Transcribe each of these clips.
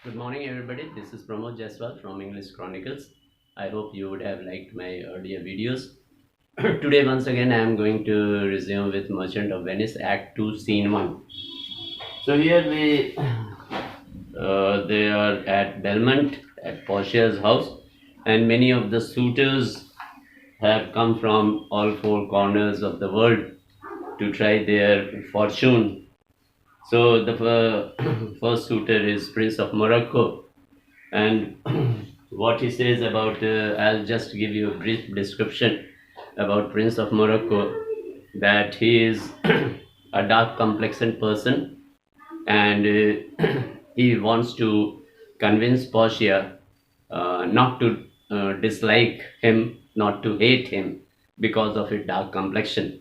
Good morning, everybody. This is Pramod Jaiswal from English Chronicles. I hope you would have liked my earlier videos. Today, once again, I am going to resume with Merchant of Venice, Act 2, Scene 1. So here they are at Belmont, at Portia's house, and many of the suitors have come from all four corners of the world to try their fortune. So the first suitor is Prince of Morocco, and what he says about I'll just give you a brief description about Prince of Morocco, that he is a dark complexioned person, and he wants to convince Portia not to dislike him, not to hate him because of his dark complexion.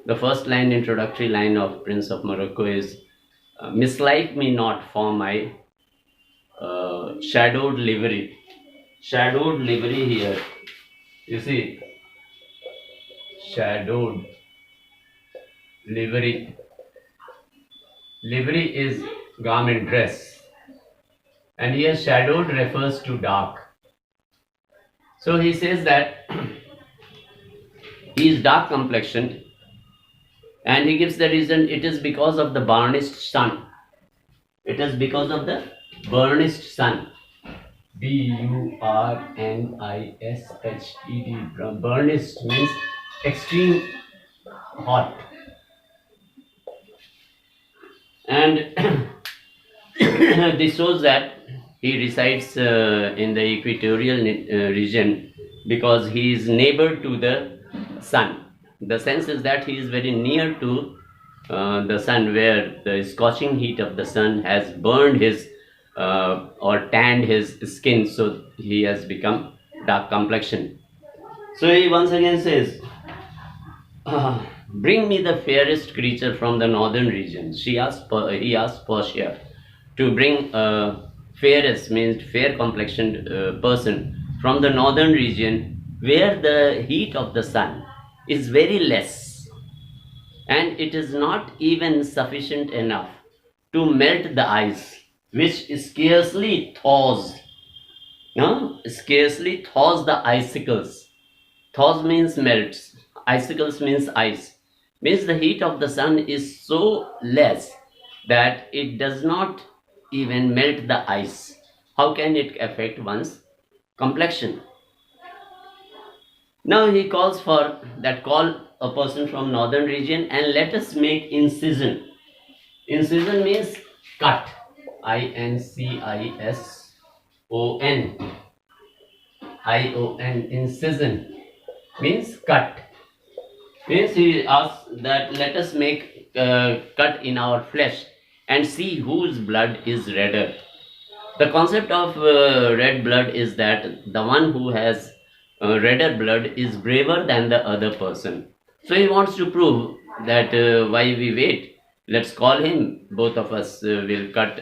The first line, introductory line of Prince of Morocco is, mislike me not for my shadowed livery. Shadowed livery here. You see, shadowed livery. Livery is garment dress, and here shadowed refers to dark. So he says that he is dark complexioned, and he gives the reason it is because of the burnished sun. It is because of the burnished sun. Burnished. Burnished means extreme hot. And this shows that he resides in the equatorial region because he is neighbor to the sun. The sense is that he is very near to the sun, where the scorching heat of the sun has burned his or tanned his skin, so he has become dark complexion. So he once again says, bring me the fairest creature from the northern region. He asked Portia to bring a fairest, means fair complexioned person from the northern region, where the heat of the sun is very less, and it is not even sufficient enough to melt the ice, which scarcely thaws. No, scarcely thaws the icicles. Thaws means melts. Icicles means ice. Means the heat of the sun is so less that it does not even melt the ice. How can it affect one's complexion? Now he calls for that, call a person from northern region and let us make incision. Incision means cut. Incison. Incision means cut. Means he asks that let us make cut in our flesh and see whose blood is redder. The concept of red blood is that the one who has redder blood is braver than the other person. So he wants to prove that why we wait. Let's call him. Both of us will cut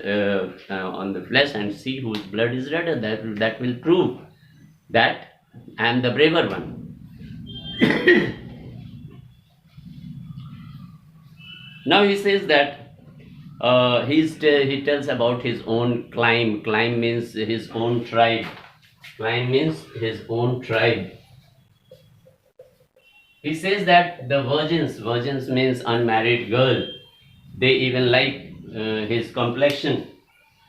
on the flesh and see whose blood is redder. That will prove that I am the braver one. Now he says that he tells about his own climb. Climb means his own tribe. Climb means his own tribe. He says that the virgins means unmarried girl, they even like his complexion.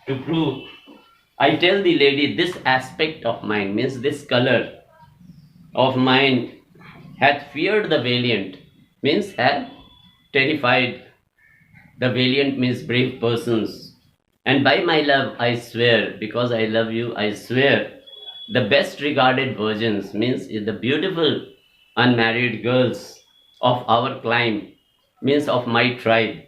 To prove, I tell the lady, this aspect of mine, means this color of mine, hath feared the valiant, means hath terrified. The valiant means brave persons. And by my love I swear, because I love you, I swear, the best regarded virgins, means the beautiful unmarried girls of our clime, means of my tribe,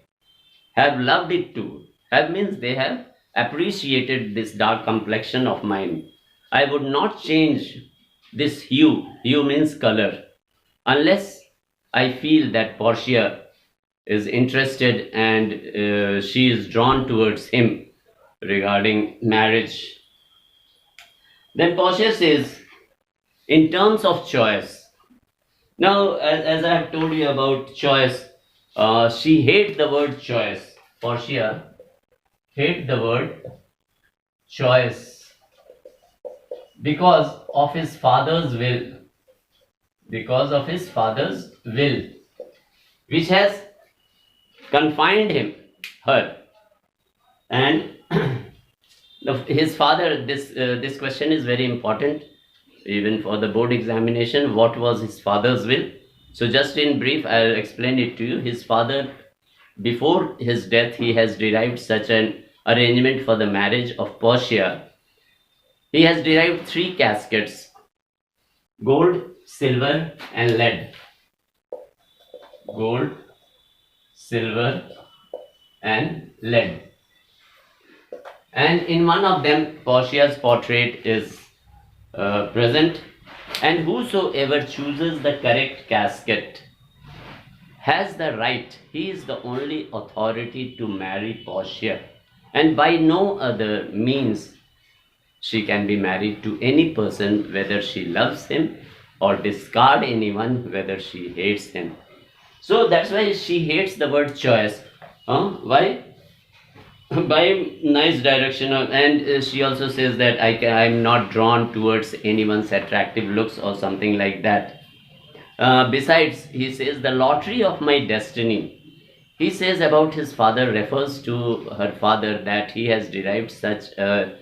have loved it too. Have means they have appreciated this dark complexion of mine. I would not change this hue. Hue means color. Unless I feel that Portia is interested and she is drawn towards him regarding marriage. Then Portia says, in terms of choice. Now, as I have told you about choice, she hates the word choice. Portia hate the word choice because of his father's will, because of his father's will, which has confined her, and his father. This question is very important, even for the board examination. What was his father's will? So, just in brief, I'll explain it to you. His father, before his death, he has derived such an arrangement for the marriage of Portia. He has derived 3 caskets: gold, silver, and lead. Gold, silver, and lead. And in one of them, Portia's portrait is present. And whosoever chooses the correct casket has the right, he is the only authority to marry Portia. And by no other means she can be married to any person, whether she loves him, or discard anyone, whether she hates him. So that's why she hates the word choice. Why? By nice direction of, and she also says that I'm not drawn towards anyone's attractive looks or something like that. Besides, he says the lottery of my destiny. He says about his father, refers to her father, that he has derived such a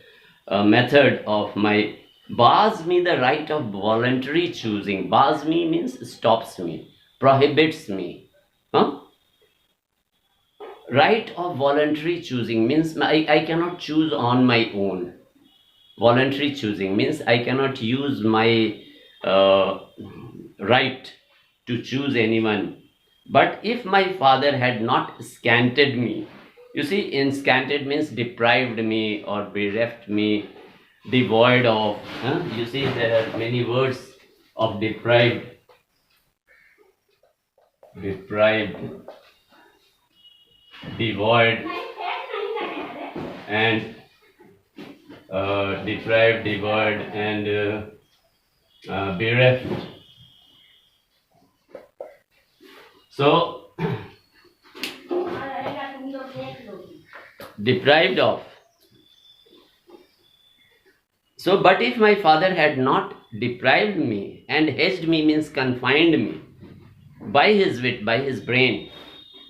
method of my, bars me the right of voluntary choosing. Bars me means stops me, prohibits me. Right of voluntary choosing means I cannot choose on my own. Voluntary choosing means I cannot use my right to choose anyone. But if my father had not scanted me, you see, scanted means deprived me or bereft me, devoid of. You see, there are many words of deprived, devoid, and deprived, devoid, and bereft. So, deprived of. So, but if my father had not deprived me, and hedged me means confined me, by his wit, by his brain,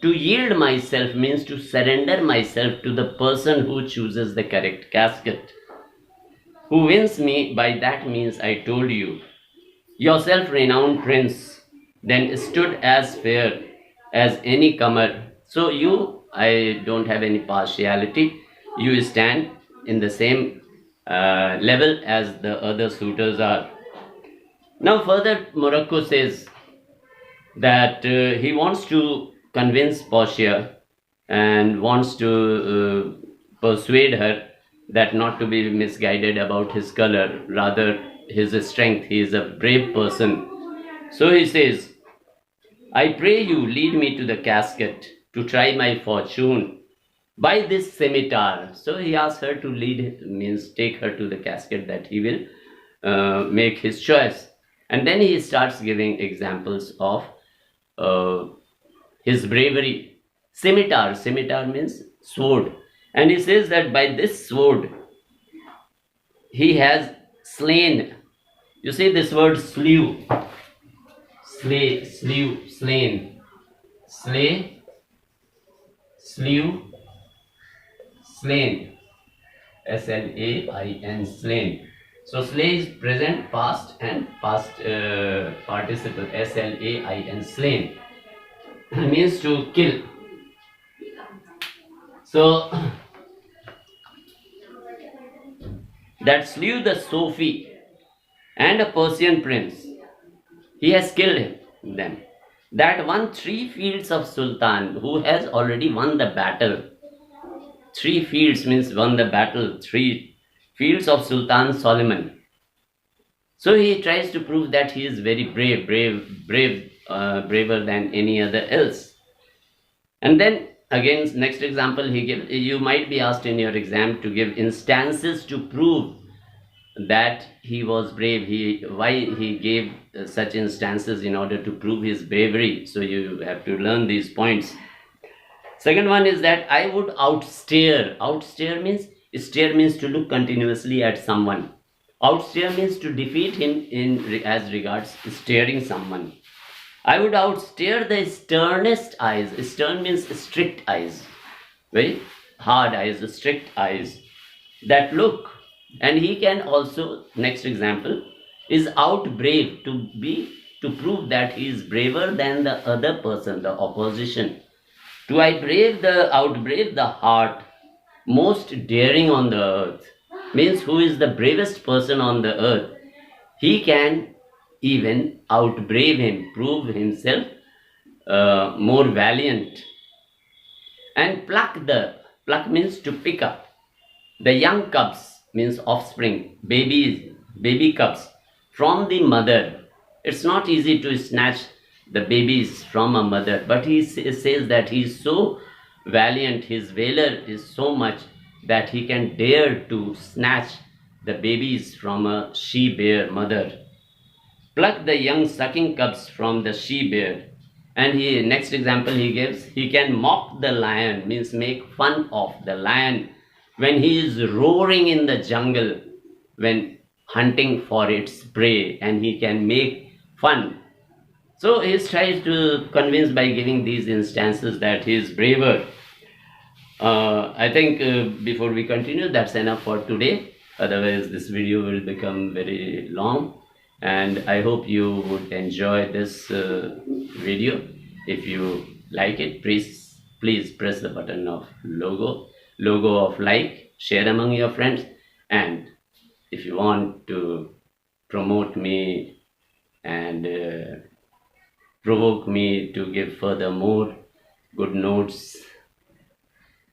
to yield myself means to surrender myself to the person who chooses the correct casket, who wins me by that means, I told you, yourself renowned prince, then stood as fair as any comer. So you, I don't have any partiality, you stand in the same level as the other suitors are. Now further, Morocco says that he wants to convince Portia and wants to persuade her that not to be misguided about his color, rather his strength. He is a brave person. So he says, I pray you lead me to the casket to try my fortune by this scimitar. So he asks her to lead, means take her to the casket that he will make his choice. And then he starts giving examples of his bravery. Scimitar means sword. And he says that by this sword he has slain. You see this word slew. Slay, slew, slain. Slay, slew, slain. S-L-A-I-N, slain. So slay is present, past, and past participle. S-L-A-I-N, slain. Means to kill. So that slew the Sophie and a Persian prince. He has killed them. That won 3 fields of Sultan, who has already won the battle. 3 fields means won the battle. 3 fields of Sultan Solomon. So he tries to prove that he is very brave, braver than any other else. And then again, next example he gives. You might be asked in your exam to give instances to prove that he was brave. Why he gave such instances in order to prove his bravery. So you have to learn these points. Second one is that I would outstare. Outstare means Stare means to look continuously at someone. Outstare means to defeat him as regards staring someone. I would outstare the sternest eyes. Stern means strict eyes. Very hard eyes, strict eyes that look. And he can also, next example, is outbrave, to prove that he is braver than the other person, the opposition. To outbrave the heart, most daring on the earth, means who is the bravest person on the earth. He can even outbrave him, prove himself more valiant. And pluck means to pick up. The young cubs means offspring, baby cubs from the mother. It's not easy to snatch the babies from a mother, but he says that he is so valiant, his valor is so much that he can dare to snatch the babies from a she-bear mother. Pluck the young sucking cubs from the she-bear. And next example he gives, he can mock the lion, means make fun of the lion when he is roaring in the jungle, when hunting for its prey, and he can make fun. So he tries to convince by giving these instances that he is braver. I think before we continue, that's enough for today. Otherwise, this video will become very long. And I hope you would enjoy this video. If you like it, please press the button of logo of like, share among your friends. And if you want to promote me and provoke me to give further more good notes,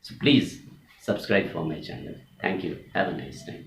so please subscribe for my channel. Thank you. Have a nice time.